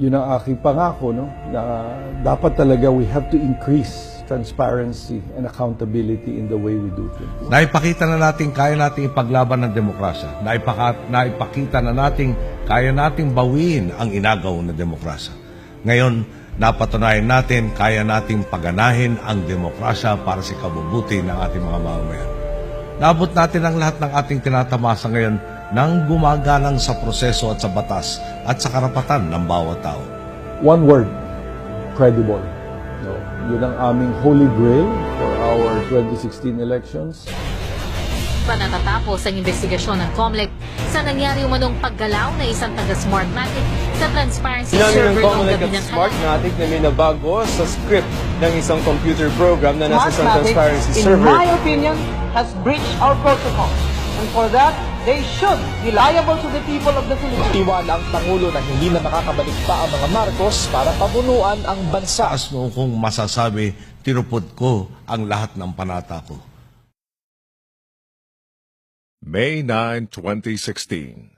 Yun ang aking pangako, no? Na dapat talaga we have to increase transparency and accountability in the way we do things. Naipakita na natin kaya nating ipaglaban ng demokrasya. Naipakita na natin kaya nating bawiin ang inagaw na demokrasya. Ngayon, napatunayan natin kaya nating paganahin ang demokrasya para sa kabubuti ng ating mga mamamayan. Naabot natin ang lahat ng ating tinatamasa ngayon nang gumagalang sa proseso at sa batas at sa karapatan ng bawat tao. One word, credible. No, yun ang aming holy grail for our 2016 elections. Panatatapos ang investigasyon ng COMELEC sa nangyari umanong paggalaw na isang taga-Smartmatic sa transparency server ng COMELEC gabi at ng Smartmatic na may nabago sa script ng isang computer program na nasa isang Smartmatic, transparency in server. my opinion, has breached our protocol. And for that, they should be liable to the people of the Philippines. Tiwala ang Pangulo na hindi na makakabalik pa ang mga Marcos para pamunuan ang bansa. Taas noong kong masasabi, tinupod ko ang lahat ng panata ko. May 9, 2016.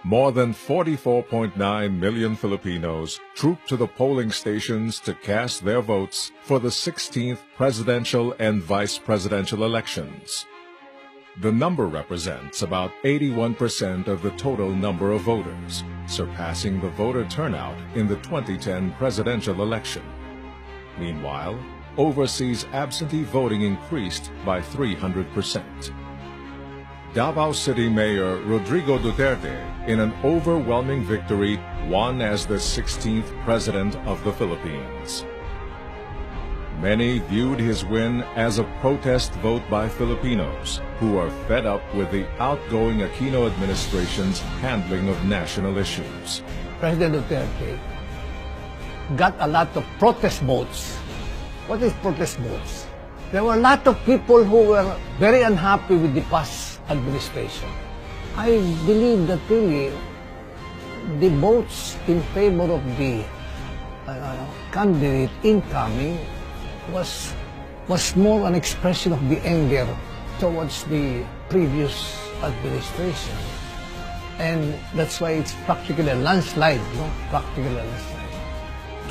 More than 44.9 million Filipinos trooped to the polling stations to cast their votes for the 16th presidential and vice presidential elections. The number represents about 81% of the total number of voters, surpassing the voter turnout in the 2010 presidential election. Meanwhile, overseas absentee voting increased by 300%. Davao City Mayor Rodrigo Duterte, in an overwhelming victory, won as the 16th President of the Philippines. Many viewed his win as a protest vote by Filipinos who are fed up with the outgoing Aquino administration's handling of national issues. President Duterte got a lot of protest votes. What is protest votes? There were a lot of people who were very unhappy with the past administration. I believe that really the votes in favor of the candidate incoming was more an expression of the anger towards the previous administration. And that's why it's practically a landslide, no? Practically a landslide.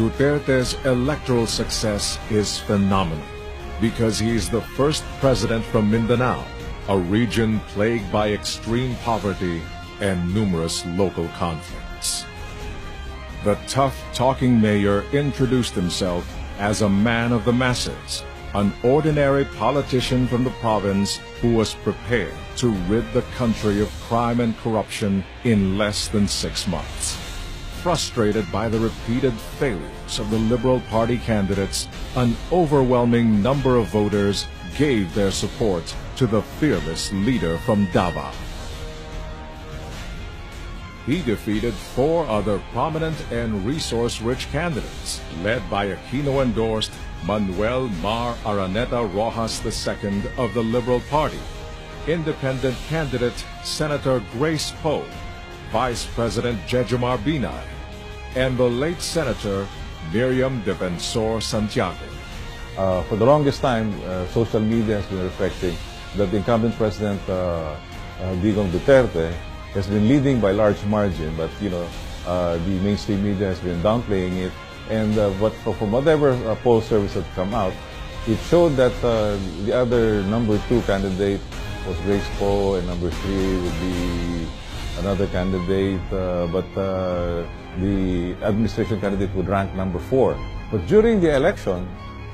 Duterte's electoral success is phenomenal because he is the first president from Mindanao, a region plagued by extreme poverty and numerous local conflicts. The tough-talking mayor introduced himself as a man of the masses, an ordinary politician from the province who was prepared to rid the country of crime and corruption in less than 6 months. Frustrated by the repeated failures of the Liberal Party candidates, an overwhelming number of voters gave their support to the fearless leader from Davao. He defeated 4 other prominent and resource-rich candidates, led by Aquino-endorsed Manuel Mar Araneta Rojas II of the Liberal Party, independent candidate Senator Grace Poe, Vice President Jejomar Binay, and the late Senator Miriam Defensor Santiago. For the longest time, social media has been reflecting that the incumbent President Digong Duterte has been leading by large margin, but the mainstream media has been downplaying it. And from whatever poll service had come out, it showed that the other number 2 candidate was Grace Poe, and number 3 would be another candidate, but the administration candidate would rank number 4. But during the election,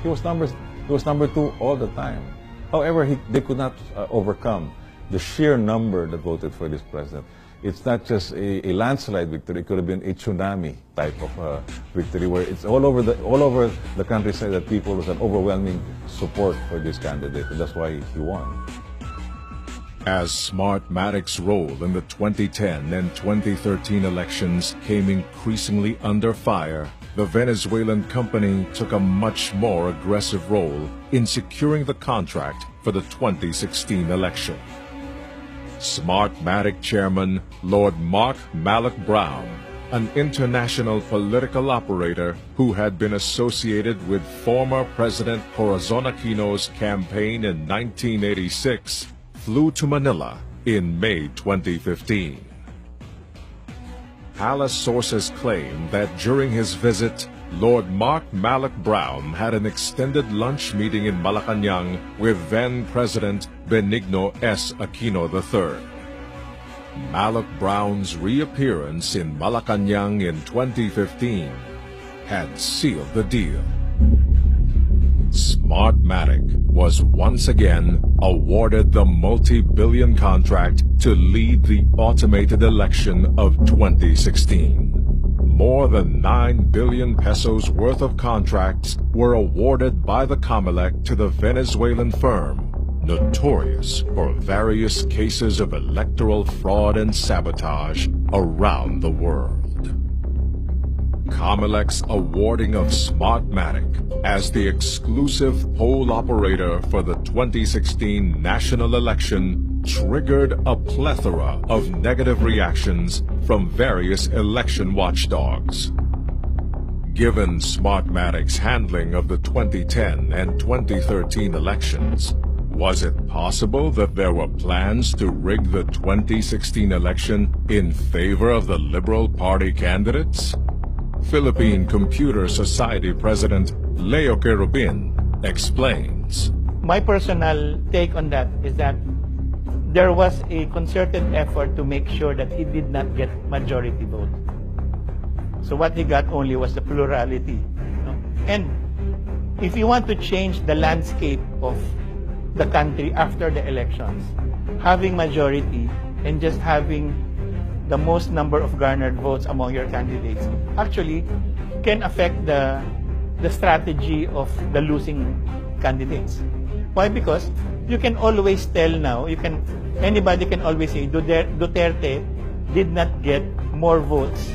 he was number 2 all the time. However, they could not overcome the sheer number that voted for this president. It's not just a landslide victory; it could have been a tsunami type of victory, where it's all over the countryside that people was an overwhelming support for this candidate, and that's why he won. As Smartmatic's role in the 2010 and 2013 elections came increasingly under fire, the Venezuelan company took a much more aggressive role in securing the contract for the 2016 election. Smartmatic chairman Lord Mark Malloch Brown, an international political operator who had been associated with former President Corazon Aquino's campaign in 1986, flew to Manila in May 2015. palace sources claim that during his visit, Lord Mark Malloch Brown had an extended lunch meeting in Malacanang with then-President Benigno S. Aquino III. Malloch Brown's reappearance in Malacanang in 2015 had sealed the deal. Smartmatic was once again awarded the multi-billion contract to lead the automated election of 2016. More than 9 billion pesos worth of contracts were awarded by the COMELEC to the Venezuelan firm, notorious for various cases of electoral fraud and sabotage around the world. COMELEC's awarding of Smartmatic as the exclusive poll operator for the 2016 national election triggered a plethora of negative reactions from various election watchdogs. Given Smartmatic's handling of the 2010 and 2013 elections, was it possible that there were plans to rig the 2016 election in favor of the Liberal Party candidates? Philippine Computer Society President Leo Querubin explains. My personal take on that is that there was a concerted effort to make sure that he did not get majority vote. So what he got only was the plurality. And if you want to change the landscape of the country after the elections, having majority and just having the most number of garnered votes among your candidates actually can affect the strategy of the losing candidates. Why? Because you can always tell now, anybody can always say Duterte did not get more votes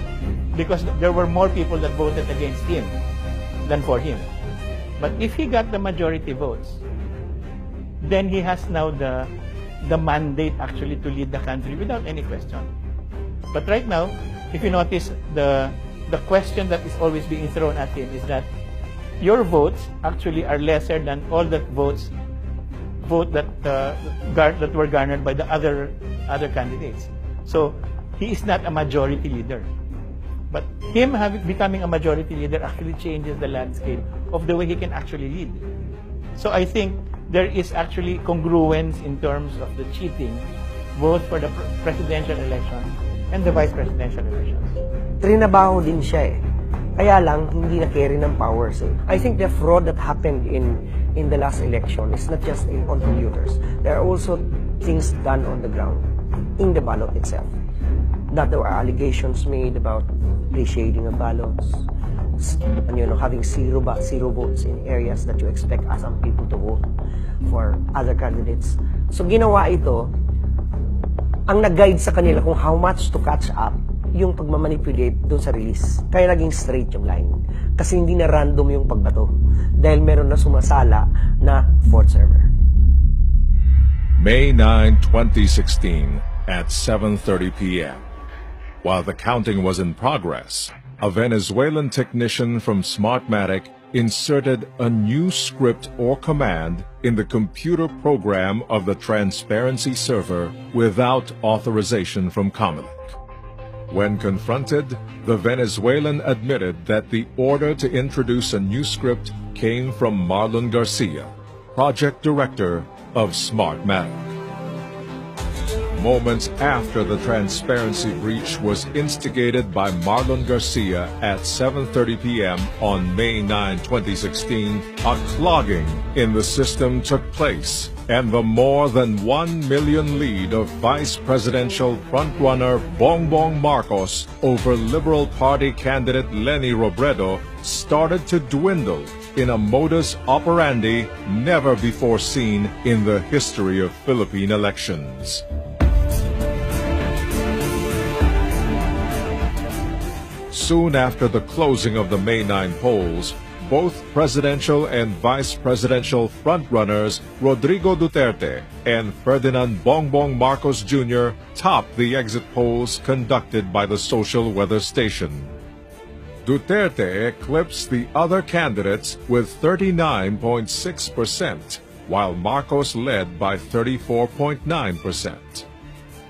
because there were more people that voted against him than for him. But if he got the majority votes, then he has now the mandate actually to lead the country without any question. But right now, if you notice, the question that is always being thrown at him is that your votes actually are lesser than all the votes that were garnered by the other candidates. So he is not a majority leader. But him becoming a majority leader actually changes the landscape of the way he can actually lead. So I think there is actually congruence in terms of the cheating, both for the presidential election and the vice presidential elections. Trinabaho din siya eh. Kaya lang, hindi na-carry ng powers eh. I think the fraud that happened in the last election is not just on computers. There are also things done on the ground, in the ballot itself. That there were allegations made about reshading of ballots, and, having zero votes in areas that you expect some people to vote for other candidates. So ginawa ito, ang nag-guide sa kanila kung how much to catch up yung pagmamanipulate doon sa release. Kaya naging straight yung line. Kasi hindi na random yung pagbato. Dahil meron na sumasala na fourth server. May 9, 2016 at 7:30 p.m. While the counting was in progress, a Venezuelan technician from Smartmatic inserted a new script or command in the computer program of the transparency server without authorization from COMELEC. When confronted, the Venezuelan admitted that the order to introduce a new script came from Marlon Garcia, project director of Smartmatic. Moments after the transparency breach was instigated by Marlon Garcia at 7:30 p.m. on May 9, 2016, a clogging in the system took place, and the more than 1 million lead of Vice Presidential frontrunner Bongbong Marcos over Liberal Party candidate Leni Robredo started to dwindle in a modus operandi never before seen in the history of Philippine elections. Soon after the closing of the May 9 polls, both presidential and vice presidential frontrunners Rodrigo Duterte and Ferdinand Bongbong Marcos Jr. topped the exit polls conducted by the social weather station. Duterte eclipsed the other candidates with 39.6%, while Marcos led by 34.9%.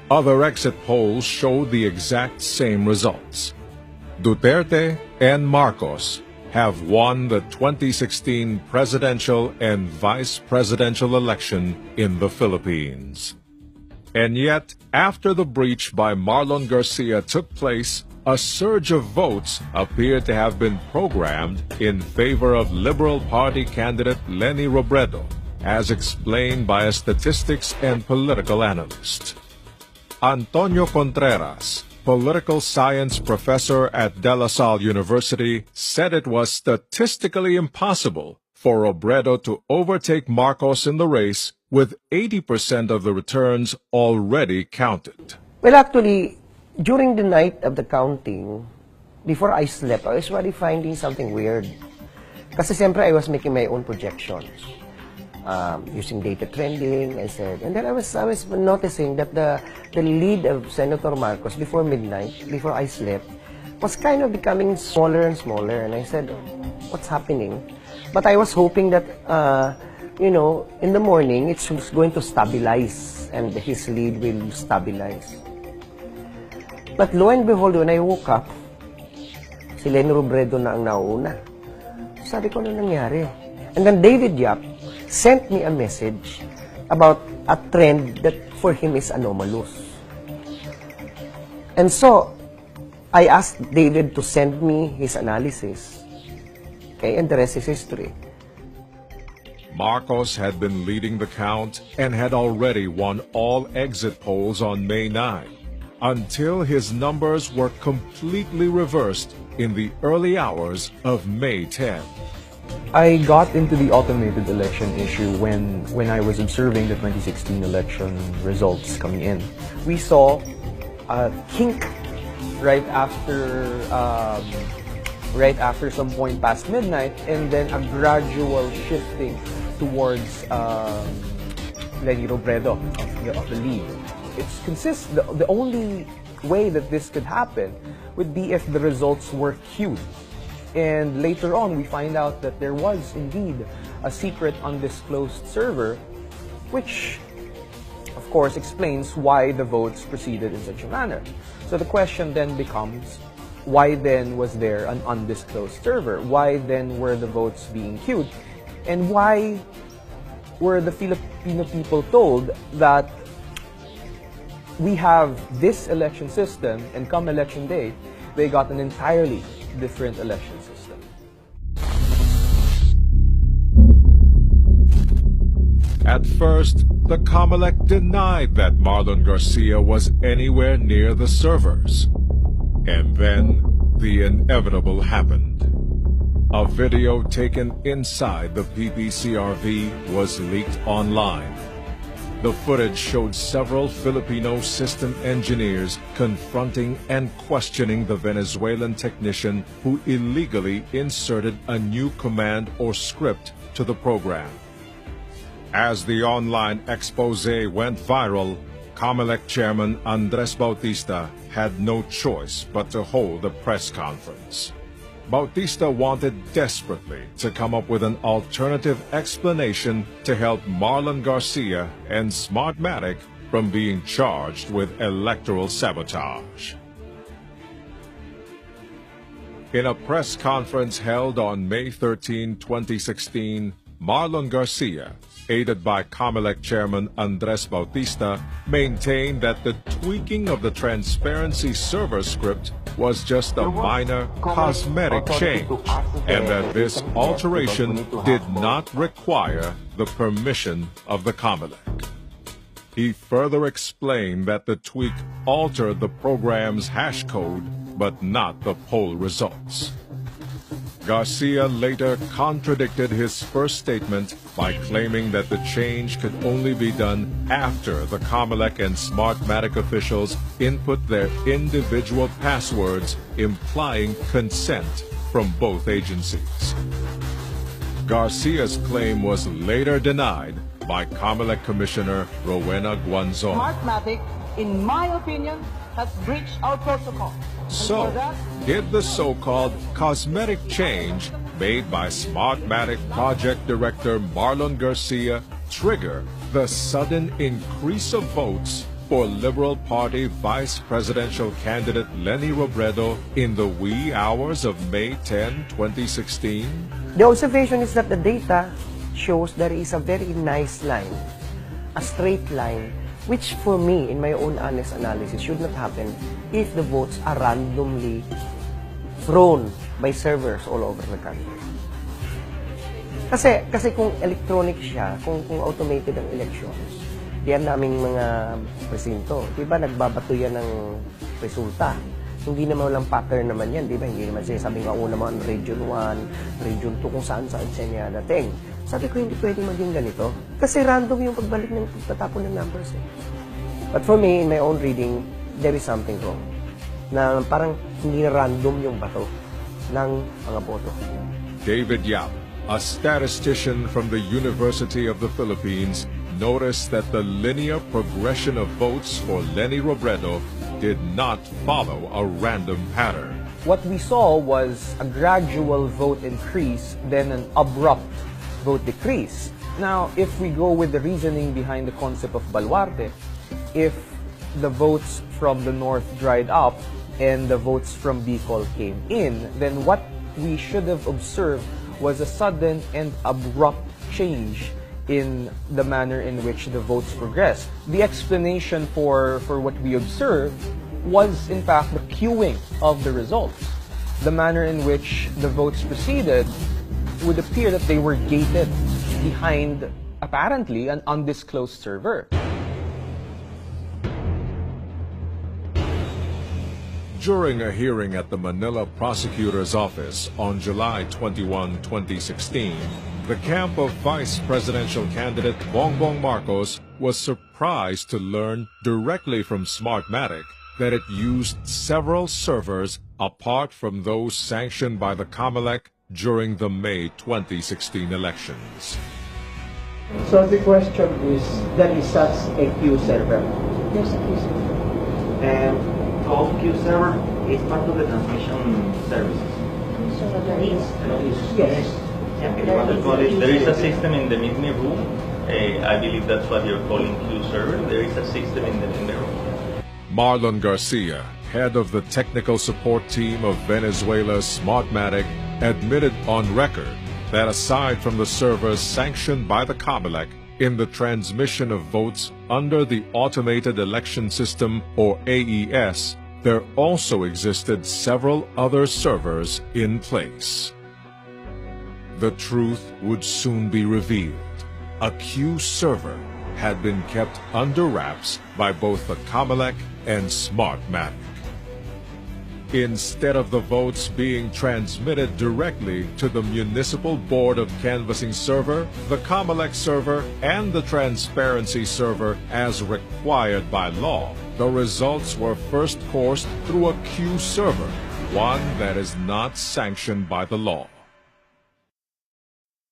Other exit polls showed the exact same results. Duterte and Marcos have won the 2016 presidential and vice presidential election in the Philippines. And yet, after the breach by Marlon Garcia took place, a surge of votes appeared to have been programmed in favor of Liberal Party candidate Leni Robredo, as explained by a statistics and political analyst. Antonio Contreras, political science professor at De La Salle University, said it was statistically impossible for Robredo to overtake Marcos in the race with 80% of the returns already counted. Well, actually, during the night of the counting, before I slept, I was already finding something weird. Kasi siyempre, I was making my own projections. Using data trending, I said. And then I was noticing that the lead of Senator Marcos before midnight, before I slept, was kind of becoming smaller and smaller. And I said, what's happening? But I was hoping that, you know, in the morning, it's going to stabilize and his lead will stabilize. But lo and behold, when I woke up, si Leni Robredo na ang nauna. Sabi ko, ano nangyari? And then David Yap sent me a message about a trend that for him is anomalous. And so, I asked David to send me his analysis. Okay, and the rest is history. Marcos had been leading the count and had already won all exit polls on May 9, until his numbers were completely reversed in the early hours of May 10. I got into the automated election issue when I was observing the 2016 election results coming in. We saw a kink right after some point past midnight, and then a gradual shifting towards Leni Robredo of the lead. The only way that this could happen would be if the results were queued. And later on, we find out that there was indeed a secret undisclosed server, which, of course, explains why the votes proceeded in such a manner. So the question then becomes, why then was there an undisclosed server? Why then were the votes being queued? And why were the Filipino people told that we have this election system, and come election day, they got an entirely different election system? At first, the COMELEC denied that Marlon Garcia was anywhere near the servers. And then, the inevitable happened. A video taken inside the PPCRV was leaked online. The footage showed several Filipino system engineers confronting and questioning the Venezuelan technician who illegally inserted a new command or script to the program. As the online expose went viral, COMELEC chairman Andres Bautista had no choice but to hold a press conference. Bautista wanted desperately to come up with an alternative explanation to help Marlon Garcia and Smartmatic from being charged with electoral sabotage. In a press conference held on May 13, 2016, Marlon Garcia, aided by COMELEC chairman Andres Bautista, maintained that the tweaking of the transparency server script was just a minor cosmetic change, and that this alteration did not require the permission of the COMELEC. He further explained that the tweak altered the program's hash code, but not the poll results. Garcia later contradicted his first statement by claiming that the change could only be done after the COMELEC and Smartmatic officials input their individual passwords, implying consent from both agencies. Garcia's claim was later denied by COMELEC Commissioner Rowena Guanzon. Smartmatic, in my opinion, has breached our protocol. So, did the so-called cosmetic change made by Smartmatic project director Marlon Garcia trigger the sudden increase of votes for Liberal Party Vice Presidential candidate Leni Robredo in the wee hours of May 10, 2016? The observation is that the data shows there is a very nice line, a straight line, which for me, in my own honest analysis, should not happen if the votes are randomly thrown by servers all over the country. Kasi kung electronic siya, kung automated ang elections, yan naming mga presinto, di ba nagbabato yan ng resulta. Hindi naman walang pattern naman yan, di ba? Hindi naman sinasabing una mo Region 1, Region 2, kung saan-saan siya niya dating. Sabi ko, hindi pwedeng maging ganito. Kasi random yung pagbalik ng pagtatapon ng numbers. But for me, in my own reading, there is something wrong. Na parang hindi na random yung bato ng mga boto. David Yap, a statistician from the University of the Philippines, noticed that the linear progression of votes for Leni Robredo did not follow a random pattern. What we saw was a gradual vote increase, then an abrupt vote decrease. Now, if we go with the reasoning behind the concept of Baluarte, if the votes from the north dried up and the votes from Bicol came in, then what we should have observed was a sudden and abrupt change in the manner in which the votes progressed. The explanation for what we observed was, in fact, the queuing of the results. The manner in which the votes proceeded would appear that they were gated behind, apparently, an undisclosed server. During a hearing at the Manila Prosecutor's Office on July 21, 2016, the camp of Vice Presidential candidate Bongbong Marcos was surprised to learn directly from Smartmatic that it used several servers apart from those sanctioned by the COMELEC during the May 2016 elections. So the question is, there is such a queue server? There's a queue server. And all queue server is part of the transmission services. So there is? Yes. There is a system in the MIDME room. I believe that's what you're calling queue server. There is a system in the MIDME room. Marlon Garcia, head of the technical support team of Venezuela's Smartmatic, admitted on record that aside from the servers sanctioned by the COMELEC in the transmission of votes under the Automated Election System, or AES, there also existed several other servers in place. The truth would soon be revealed. A queue server had been kept under wraps by both the COMELEC and Smartmatic. Instead of the votes being transmitted directly to the Municipal Board of Canvassing server, the COMELEC server, and the Transparency server as required by law, the results were first coursed through a queue server, one that is not sanctioned by the law.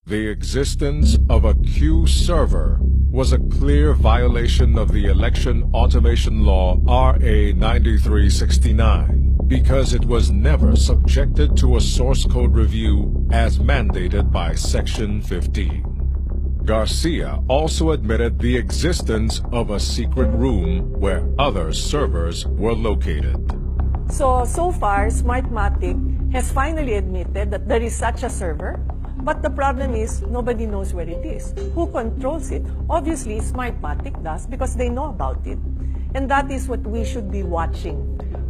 The existence of a queue server was a clear violation of the Election Automation Law RA 9369 because it was never subjected to a source code review as mandated by Section 15. Garcia also admitted the existence of a secret room where other servers were located. So far, Smartmatic has finally admitted that there is such a server. But the problem is, nobody knows where it is. Who controls it? Obviously, Smartmatic does because they know about it. And that is what we should be watching,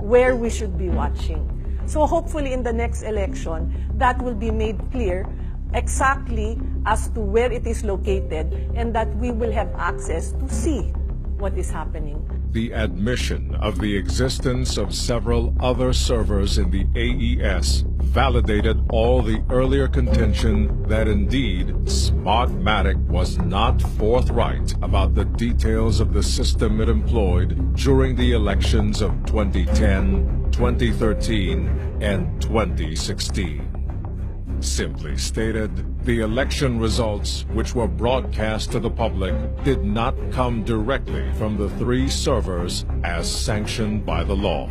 where we should be watching. So hopefully in the next election, that will be made clear exactly as to where it is located and that we will have access to see what is happening. The admission of the existence of several other servers in the AES validated all the earlier contention that indeed Smartmatic was not forthright about the details of the system it employed during the elections of 2010, 2013, and 2016. Simply stated, the election results, which were broadcast to the public, did not come directly from the three servers as sanctioned by the law.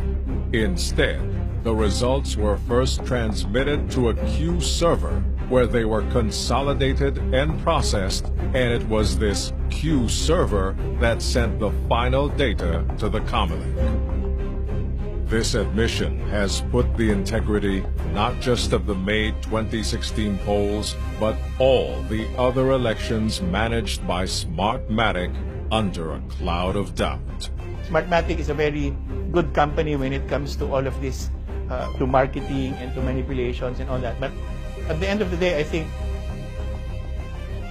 Instead, the results were first transmitted to a queue server where they were consolidated and processed, and it was this Q server that sent the final data to the COMELEC. This admission has put the integrity not just of the May 2016 polls, but all the other elections managed by Smartmatic under a cloud of doubt. Smartmatic is a very good company when it comes to all of this, to marketing and to manipulations and all that. But at the end of the day, I think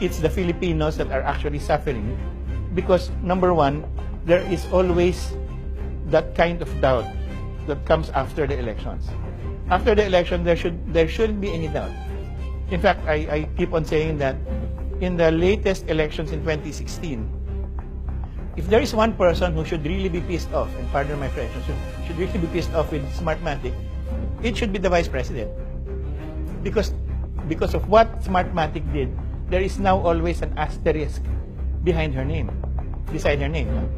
it's the Filipinos that are actually suffering because, number one, there is always that kind of doubt that comes after the elections. After the election, there shouldn't be any doubt. In fact, I keep on saying that in the latest elections in 2016, if there is one person who should really be pissed off, and pardon my French, should really be pissed off with Smartmatic, it should be the Vice President. Because of what Smartmatic did, there is now always an asterisk behind her name, beside her name.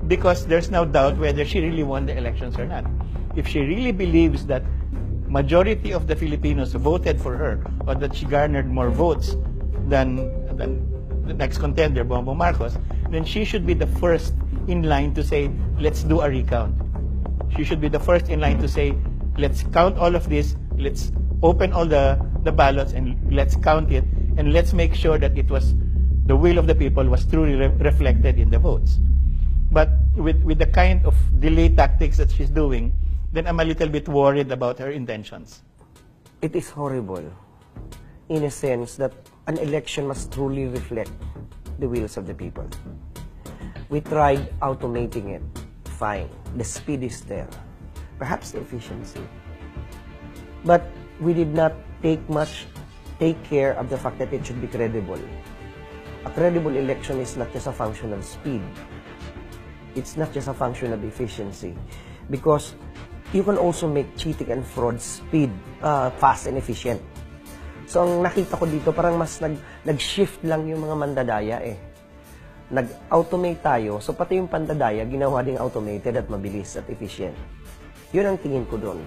Because there's no doubt whether she really won the elections or not. If she really believes that majority of the Filipinos voted for her or that she garnered more votes than the next contender, Bongbong Marcos, then she should be the first in line to say, let's do a recount. She should be the first in line to say, let's count all of this, let's open all the ballots and let's count it, and let's make sure that it was the will of the people was truly reflected in the votes. But with the kind of delay tactics that she's doing, then I'm a little bit worried about her intentions. It is horrible in a sense that an election must truly reflect the wills of the people. We tried automating it. Fine. The speed is there. Perhaps the efficiency. But we did not take care of the fact that it should be credible. A credible election is not just a function of speed. It's not just a function of efficiency. Because you can also make cheating and fraud fast and efficient. So ang nakita ko dito, parang mas nag-shift lang yung mga mandadaya eh. Nag-automate tayo, so pati yung pandadaya, ginawa ding automated at mabilis at efficient. Yun ang tingin ko doon.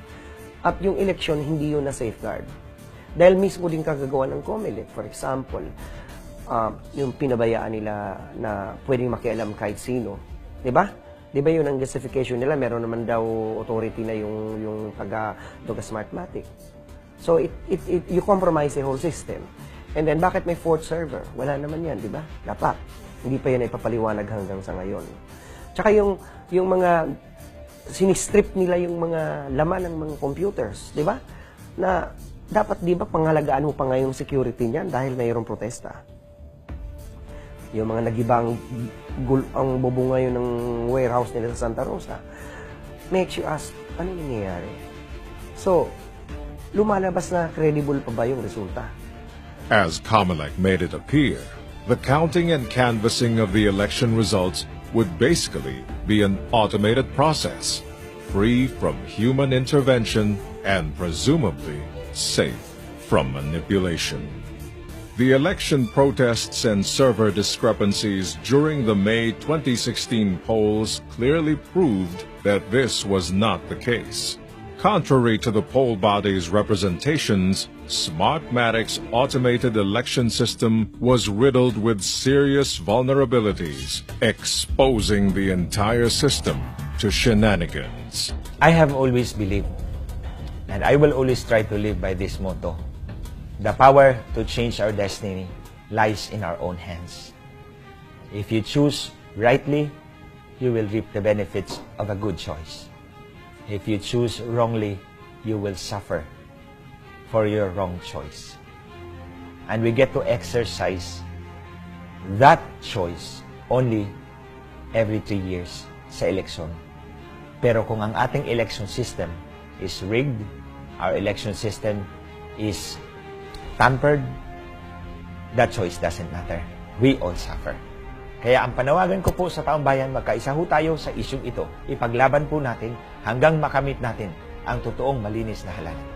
At yung election, hindi yun na safeguard. Dahil mismo din kagagawa ng COMELEC, for example, yung pinabayaan nila na pwedeng makialam kahit sino. Diba? Diba yun ang justification nila? Meron naman daw authority na yung taga Smartmatic. So, you compromise the whole system. And then, bakit may fourth server? Wala naman yan, di ba? Dapat. Hindi pa yan ipapaliwanag hanggang sa ngayon. Tsaka yung mga, sinistrip nila yung mga laman ng mga computers, di ba? Na, dapat di ba pangalagaan mo pa ngayong security niyan dahil mayroong protesta? Yung mga nagibang ang bubunga yun ng warehouse nila sa Santa Rosa, makes you ask, ano nangyayari? So, lumalabas na credible pa ba yung resulta? As COMELEC made it appear, the counting and canvassing of the election results would basically be an automated process, free from human intervention and presumably safe from manipulation. The election protests and server discrepancies during the May 2016 polls clearly proved that this was not the case. Contrary to the poll body's representations, Smartmatic's automated election system was riddled with serious vulnerabilities, exposing the entire system to shenanigans. I have always believed, and I will always try to live by this motto: the power to change our destiny lies in our own hands. If you choose rightly, you will reap the benefits of a good choice. If you choose wrongly, you will suffer for your wrong choice. And we get to exercise that choice only every 3 years sa election. Pero kung ang ating election system is rigged, our election system is tampered, that choice doesn't matter. We all suffer. Kaya ang panawagan ko po sa taong bayan, magkaisa ho tayo sa isyung ito. Ipaglaban po natin hanggang makamit natin ang totoong malinis na halalan.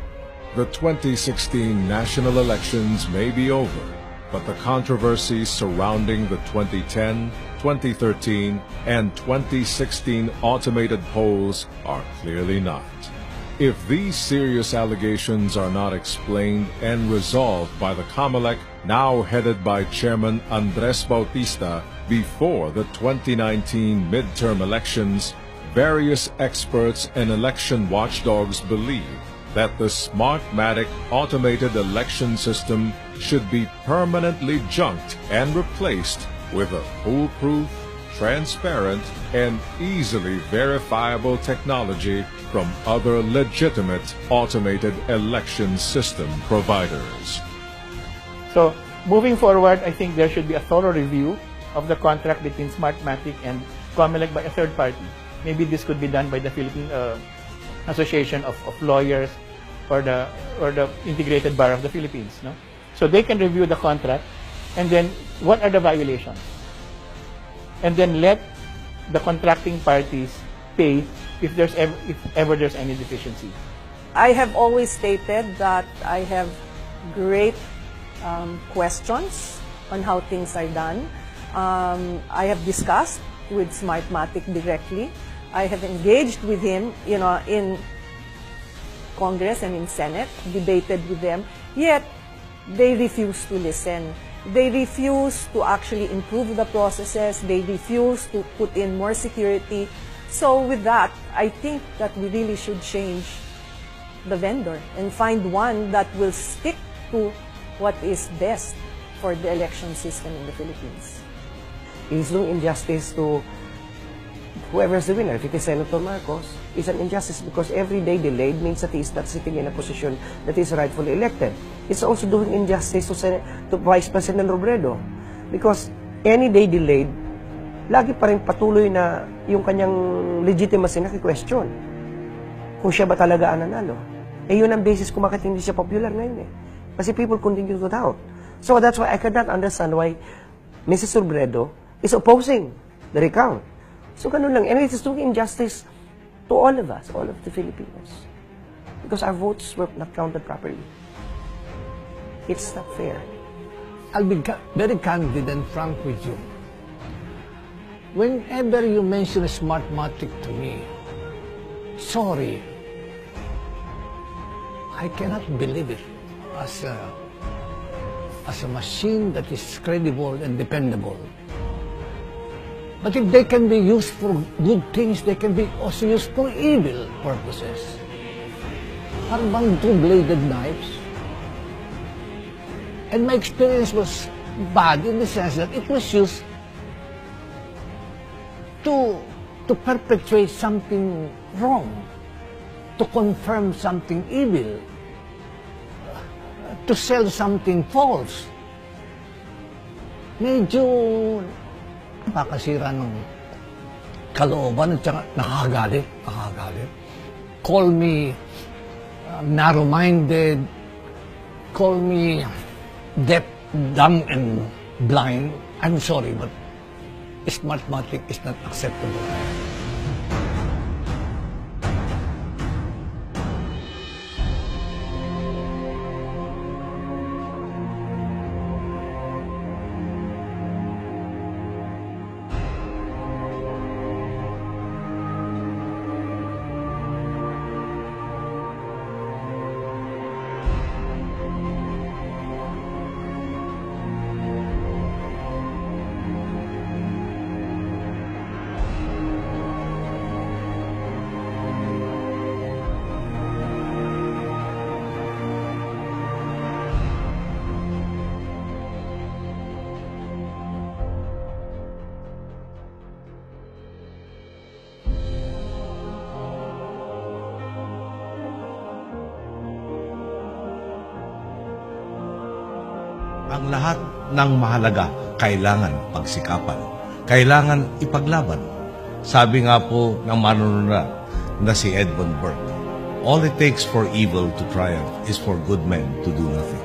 The 2016 national elections may be over, but the controversies surrounding the 2010, 2013, and 2016 automated polls are clearly not. If these serious allegations are not explained and resolved by the COMELEC, now headed by Chairman Andres Bautista, before the 2019 midterm elections, various experts and election watchdogs believe that the Smartmatic automated election system should be permanently junked and replaced with a foolproof, transparent, and easily verifiable technology from other legitimate automated election system providers. So, moving forward, I think there should be a thorough review of the contract between Smartmatic and COMELEC by a third party. Maybe this could be done by the Philippine Association of Lawyers or the Integrated Bar of the Philippines. No? So they can review the contract, and then what are the violations? And then let the contracting parties pay if ever there's any deficiency. I have always stated that I have great questions on how things are done. I have discussed with Smartmatic directly. I have engaged with him, in Congress and in Senate, debated with them, yet they refuse to listen. They refuse to actually improve the processes. They refuse to put in more security. So with that, I think that we really should change the vendor and find one that will stick to what is best for the election system in the Philippines. It is no injustice to whoever is the winner. If it is Senator Marcos, it's an injustice because every day delayed means that he is not sitting in a position that is rightfully elected. It's also doing injustice to Vice President Robredo because any day delayed, lagi pa rin patuloy na yung kanyang legitimacy na question. Kung siya ba talaga ang nanalo. Yun ang basis kung bakit hindi siya popular ngayon eh. Kasi people continue to doubt. So that's why I cannot understand why Mrs. Robredo is opposing the recount. So ganun lang. And it is doing injustice to all of us, all of the Filipinos. Because our votes were not counted properly. It's not fair. I'll be very candid and frank with you. Whenever you mention Smartmatic to me, sorry, I cannot believe it as a machine that is credible and dependable. But if they can be used for good things, they can be also used for evil purposes. Parang bang two-bladed knives. And my experience was bad in the sense that it was used to perpetrate something wrong, to confirm something evil, to sell something false. Medyo nakakasira ng kalooban at saka nakakagalit. Call me narrow-minded, call me deaf, dumb, and blind. I'm sorry, but Smartmatic is not acceptable. Ang lahat ng mahalaga kailangan pagsikapan, kailangan ipaglaban. Sabi nga po ng manunulat na si Edmund Burke, all it takes for evil to triumph is for good men to do nothing.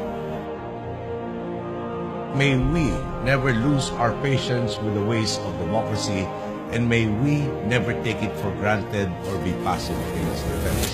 May we never lose our patience with the ways of democracy, and may we never take it for granted or be passive against the events.